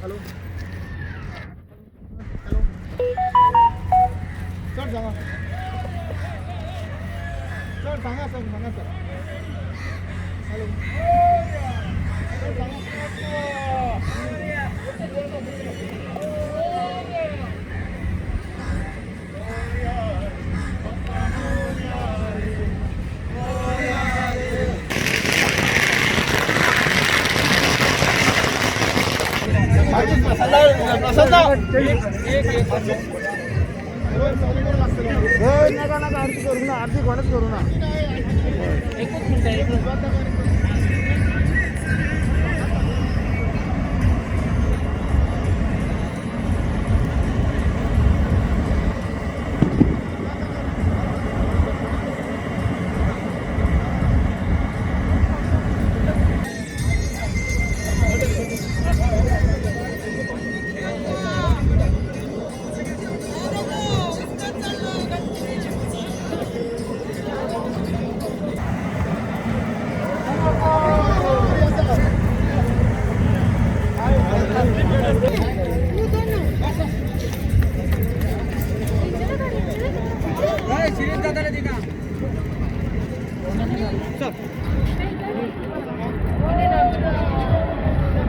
hello hello sir सांगा sir सांगा sir सांगा सर हॅलो सर सांगा आरती करू ना आरती कोणच करू ना एकच मिनिट दादाला दे ना